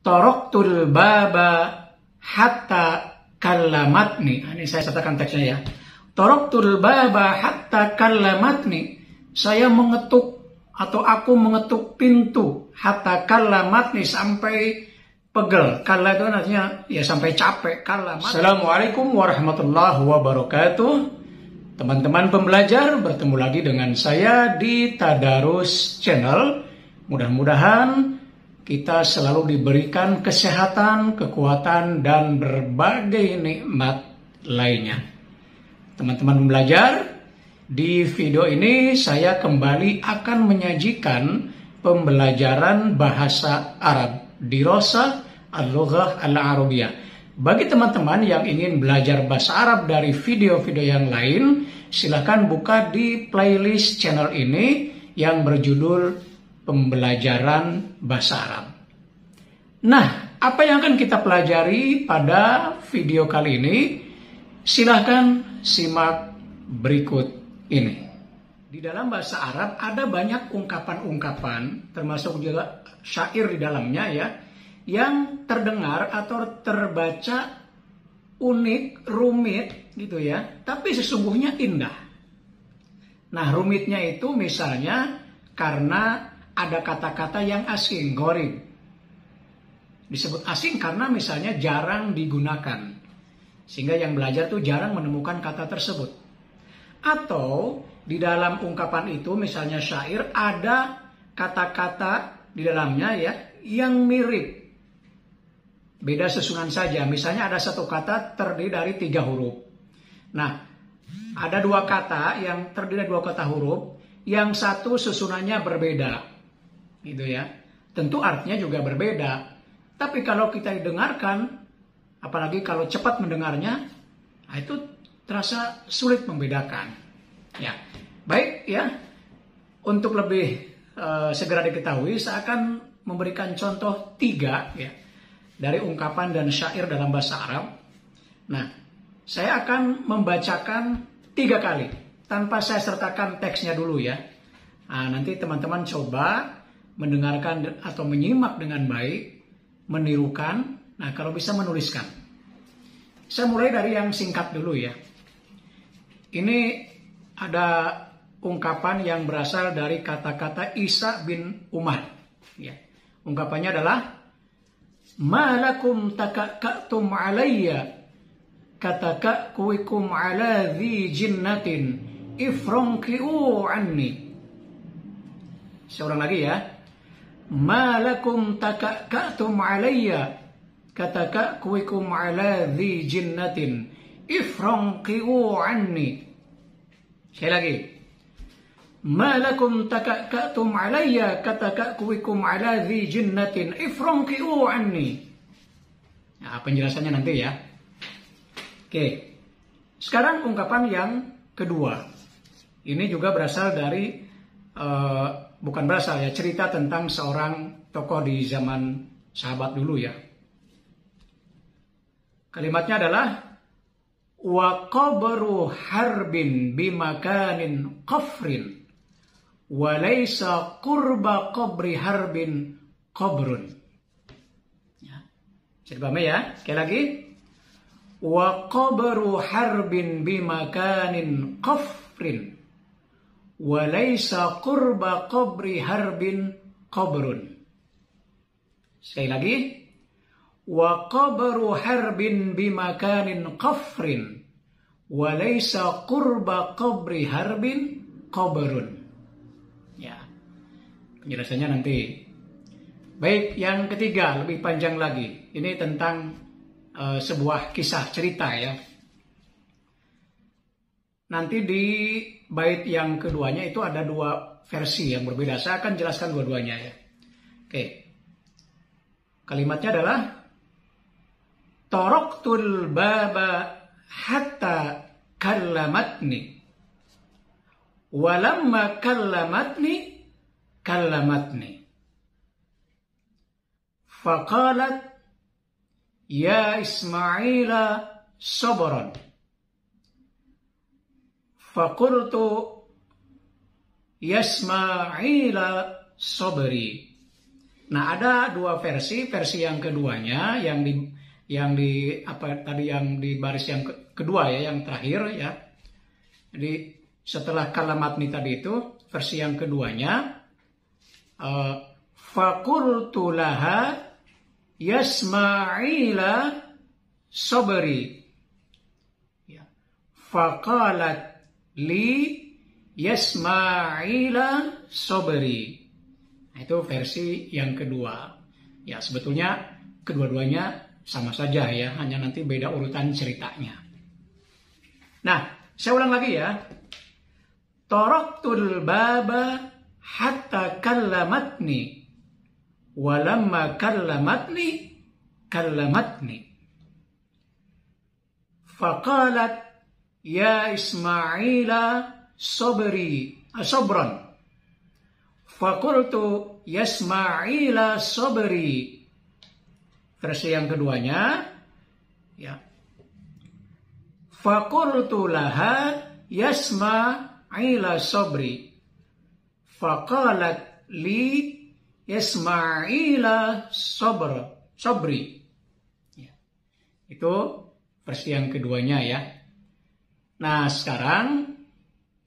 Taraktul baba hatta kallamatni. Ini saya sertakan teksnya ya. Taraktul baba hatta kallamatni. Saya mengetuk atau aku mengetuk pintu hatta kallamatni sampai pegel. Kalla itu artinya ya sampai capek. Kallamatni. Assalamualaikum warahmatullahi wabarakatuh. Teman-teman pembelajar, bertemu lagi dengan saya di Tadarus Channel. Mudah-mudahan kita selalu diberikan kesehatan, kekuatan, dan berbagai nikmat lainnya. Teman-teman pembelajar, di video ini saya kembali akan menyajikan pembelajaran bahasa Arab, Dirasah Al-Lughah Al-Arabiyah. Bagi teman-teman yang ingin belajar bahasa Arab dari video-video yang lain, silakan buka di playlist channel ini yang berjudul Pembelajaran Bahasa Arab. Nah, apa yang akan kita pelajari pada video kali ini? Silahkan simak berikut ini. Di dalam bahasa Arab ada banyak ungkapan-ungkapan, termasuk juga syair di dalamnya ya, yang terdengar atau terbaca unik, rumit gitu ya, tapi sesungguhnya indah. Nah, rumitnya itu misalnya karena ada kata-kata yang asing, gharib. Disebut asing karena misalnya jarang digunakan. Sehingga yang belajar tuh jarang menemukan kata tersebut. Atau di dalam ungkapan itu misalnya syair ada kata-kata di dalamnya ya yang mirip. Beda susunan saja. Misalnya ada satu kata terdiri dari 3 huruf. Nah, ada 2 kata yang terdiri dari 2 kata huruf. Yang satu susunannya berbeda. Gitu ya. Tentu artinya juga berbeda. Tapi kalau kita didengarkan, apalagi kalau cepat mendengarnya, itu terasa sulit membedakan. Ya, baik ya. Untuk lebih segera diketahui, saya akan memberikan contoh 3 ya dari ungkapan dan syair dalam bahasa Arab. Nah, saya akan membacakan 3 kali tanpa saya sertakan teksnya dulu ya. Nah, nanti teman-teman coba mendengarkan atau menyimak dengan baik, menirukan. Nah, kalau bisa menuliskan. Saya mulai dari yang singkat dulu ya. Ini ada ungkapan yang berasal dari kata-kata Isa bin Umar. Ya. Ungkapannya adalah, Malakum takakatum alayya katakakwikum ala dhi jinnatin ifronki'u anni. Seorang lagi ya. Malakum takakatum alayya katakakwikum ala dhi jinnatin ifronki'u anni. Sekali lagi. Malakum takakatum alayya katakakwikum ala dhi jinnatin ifronki'u anni. Nah, penjelasannya nanti ya. Oke. Sekarang ungkapan yang kedua. Ini juga berasal dari bukan berasal ya, cerita tentang seorang tokoh di zaman sahabat dulu ya. Kalimatnya adalah wa qabru harbin bimakanin qafrin wa laysa qurba qabri harbin qabrun. Ya. Bisa dipahami ya? Sekali lagi. Wa qabru harbin bimakanin qafrin wa laysa qurba qabri harbin qabrun. Sekali lagi. Wa qabru harbin bimakanin qafrin wa laysa qurba qabri harbin qabrun. Ya. Penjelasannya nanti. Baik, yang ketiga lebih panjang lagi. Ini tentang sebuah kisah cerita ya. Nanti di bait yang keduanya itu ada 2 versi yang berbeda. Saya akan jelaskan dua-duanya ya. Oke. Kalimatnya adalah Taraktul baba hatta kallamatni. Walamma kallamatni. Faqalat ya Ismaila sabran. Faqultu ya Ismaila sabri. Nah, ada dua versi. Versi yang keduanya yang di apa tadi yang di baris yang kedua ya, yang terakhir ya. Jadi setelah kalamatni tadi itu versi yang keduanya, faqultu laha yasma'ila sabri. Ya. Faqalat li yasma'ila sabri. Nah, itu versi yang kedua. Ya, sebetulnya kedua-duanya sama saja ya, hanya nanti beda urutan ceritanya. Nah, saya ulang lagi ya. Taraktul baba hatta kallamatni. Walamma kallamatni faqalat ya Ismaila sabran. Faqultu yasma'ila sabri. Versi yang keduanya ya. Faqultu laha yasma'ila sabri. Faqalat li yasma'ila sabri. Ya. Itu versi yang keduanya ya. Nah, sekarang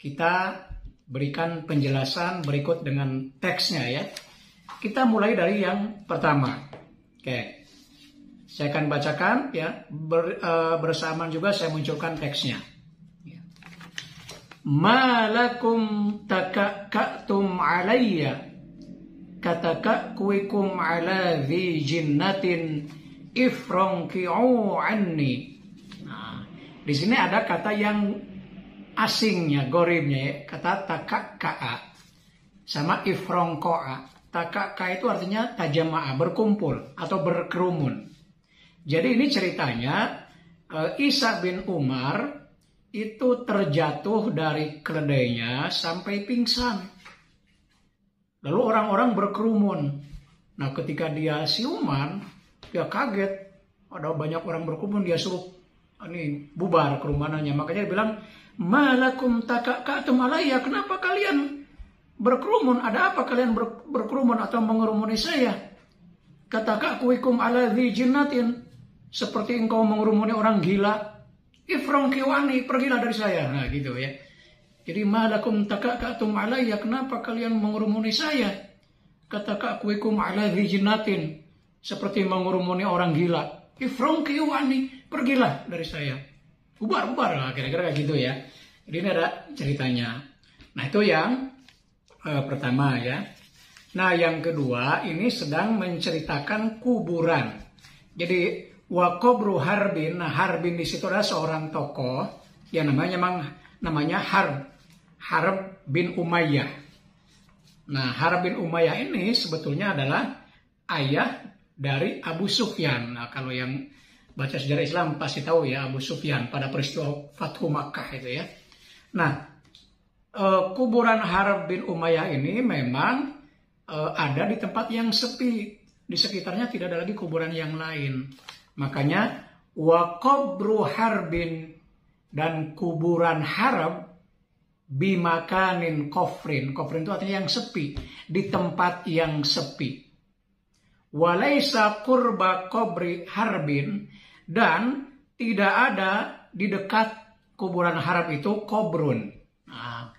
kita berikan penjelasan berikut dengan teksnya ya. Kita mulai dari yang pertama. Oke. Saya akan bacakan ya, bersamaan juga saya munculkan teksnya. Ya. Malakum takakatum alayya katakakuikum ala dhi jinnatin ifronki'u anni. Nah, di sini ada kata yang asingnya, goribnya ya, kata takakka'a sama ifrongko'a. Takakka itu artinya tajama'a, berkumpul atau berkerumun. Jadi ini ceritanya Isa bin Umar itu terjatuh dari keledainya sampai pingsan. Lalu orang-orang berkerumun. Nah, ketika dia siuman, dia kaget. Ada banyak orang berkerumun, dia suruh ini bubar kerumunannya. Makanya dia bilang, malakum takakatum alayya, kenapa kalian berkerumun? Ada apa kalian berkerumun atau mengerumuni saya? Katakakuikum ala dhi jinnatin, seperti engkau mengerumuni orang gila. Ifrongkiwani, pergilah dari saya. Nah, gitu ya. Jadi malakum takakatum alayya, kenapa kalian mengerumuni saya? Katakakuikum ala dhi jinnatin, seperti mengerumuni orang gila. Ifrongkiwani, pergilah dari saya. Bubar, kira-kira kayak gitu ya. Jadi ini ada ceritanya. Nah, itu yang pertama ya. Nah, yang kedua ini sedang menceritakan kuburan. Jadi wa qabru Harbin. Nah, Harbin di situ adalah seorang tokoh yang namanya Harb bin Umayyah. Nah, Harb bin Umayyah ini sebetulnya adalah ayah dari Abu Sufyan. Nah, kalau yang baca sejarah Islam pasti tahu ya Abu Sufyan pada peristiwa Fathu Makkah itu ya. Nah, kuburan Harb bin Umayyah ini memang ada di tempat yang sepi. Di sekitarnya tidak ada lagi kuburan yang lain. Makanya wa qabru Harbin, dan kuburan Harb bimakanin kofrin. Kofrin itu artinya yang sepi, di tempat yang sepi. Walaisa qurba qabri Harbin, dan tidak ada di dekat kuburan Harb itu kobrun. Nah,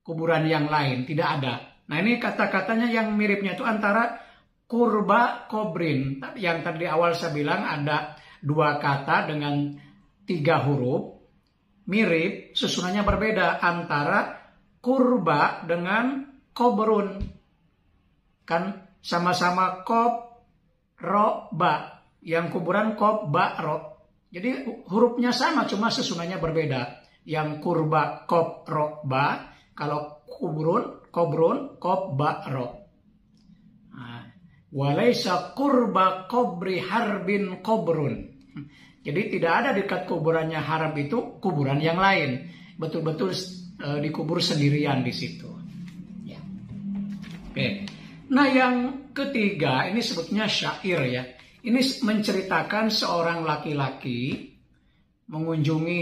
kuburan yang lain tidak ada. Nah, ini kata-katanya yang miripnya itu antara kurba kobrin. Yang tadi di awal saya bilang ada dua kata dengan 3 huruf. Mirip, susunannya berbeda antara kurba dengan kobrun. Kan sama-sama kob, ro, ba. Yang kuburan kob, ba, ro. Jadi hurufnya sama, cuma susunannya berbeda. Yang kurba, kob, ro, ba. Kalau kobrun, kob, ba, ro. Walaisa kurba kubri Harbin kobrun. Jadi tidak ada dekat kuburannya Harb itu kuburan yang lain. Betul-betul dikubur sendirian di situ. Ya. Oke. Nah, yang ketiga ini sebutnya syair ya. Ini menceritakan seorang laki-laki mengunjungi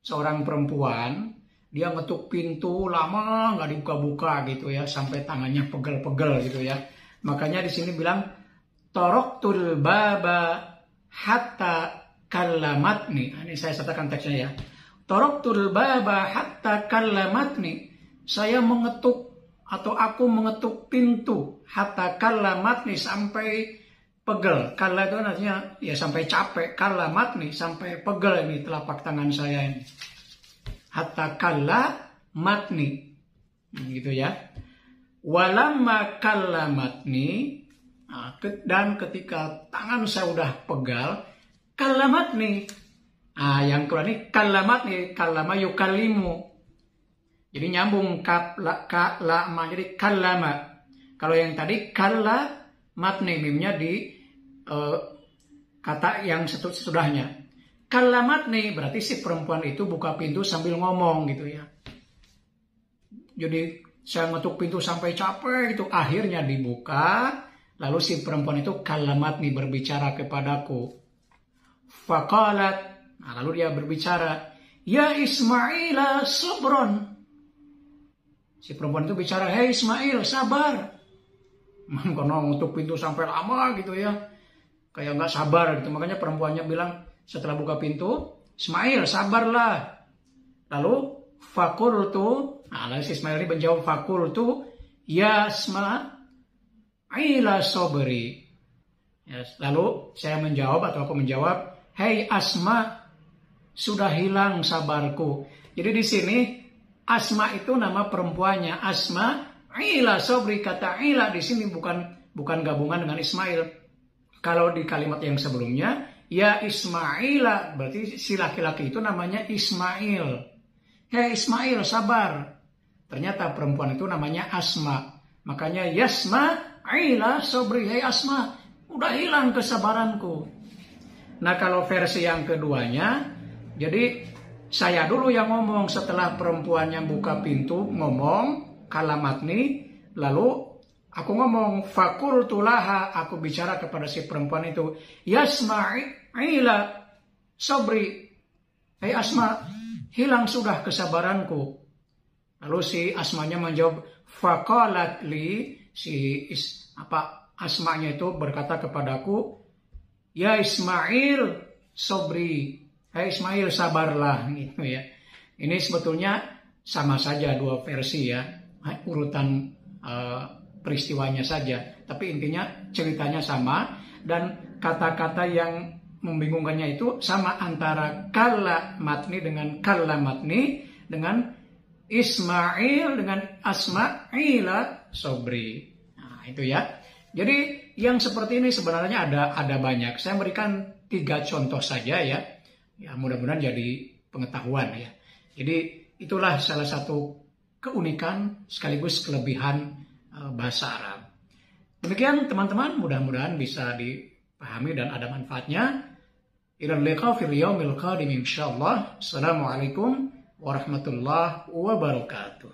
seorang perempuan. Dia ngetuk pintu lama nggak dibuka-buka gitu ya, sampai tangannya pegel-pegel gitu ya. Makanya di sini bilang taraktul baba hatta kallamatni. Ini saya sertakan teksnya ya. Taraktul baba hatta kallamatni. Saya mengetuk atau aku mengetuk pintu hatta kallamatni sampai pegel. Kalla itu artinya ya sampai capek. Kallamatni sampai pegel ini telapak tangan saya ini. Hatta kallamatni. Gitu ya. Walamma kallamatni, dan ketika tangan saya udah pegal, kallamatni. Yang kedua ini kallamatni, kallama yukallimu. Jadi nyambung ma, jadi kallama. Kalau yang tadi kallamatni, mimnya di kata yang sesudahnya. Kallamatni berarti si perempuan itu buka pintu sambil ngomong gitu ya. Jadi saya ngetuk pintu sampai capek itu, akhirnya dibuka, lalu si perempuan itu kallamatni, berbicara kepadaku. Faqalat, lalu dia berbicara, ya Ismaila sabron. Si perempuan itu bicara, hei Ismail, sabar. Karena ngetuk pintu sampai lama gitu ya, kayak nggak sabar gitu. Makanya perempuannya bilang setelah buka pintu, Ismail sabarlah. Lalu fakultu, lalu si Ismail ini menjawab fakultu, ya Ismaila sobri. Yes. Lalu saya menjawab atau aku menjawab, hei Asma, sudah hilang sabarku. Jadi di sini Asma itu nama perempuannya. Asma, Ila sobri, kata Ila di sini bukan gabungan dengan Ismail. Kalau di kalimat yang sebelumnya, ya Ismaila, berarti si laki-laki itu namanya Ismail. Hei Ismail, sabar. Ternyata perempuan itu namanya Asma. Makanya Yasma, Ila sobri, hei Asma, udah hilang kesabaranku. Nah kalau versi yang keduanya, jadi saya dulu yang ngomong setelah perempuannya buka pintu ngomong kallamatni, lalu aku ngomong fakultu laha, aku bicara kepada si perempuan itu, Yasma'ila sobri, hei Asma, hilang sudah kesabaranku. Lalu si Asmanya menjawab, faqalat li, Asmanya itu berkata kepadaku, ya Ismail sobri, hei Ismail sabarlah, gitu ya. Ini sebetulnya sama saja dua versi ya, urutan peristiwanya saja, tapi intinya ceritanya sama dan kata-kata yang membingungkannya itu sama antara kallamatni dengan kallamatni dengan Ismail dengan Asma'ila sobri. Nah, itu ya. Jadi yang seperti ini sebenarnya ada banyak. Saya berikan 3 contoh saja ya. Ya mudah-mudahan jadi pengetahuan ya. Jadi itulah salah satu keunikan sekaligus kelebihan bahasa Arab. Demikian teman-teman, mudah-mudahan bisa dipahami dan ada manfaatnya. Ila liqa fil yaumil qadim insyaallah. Assalamualaikum warahmatullahi wabarakatuh.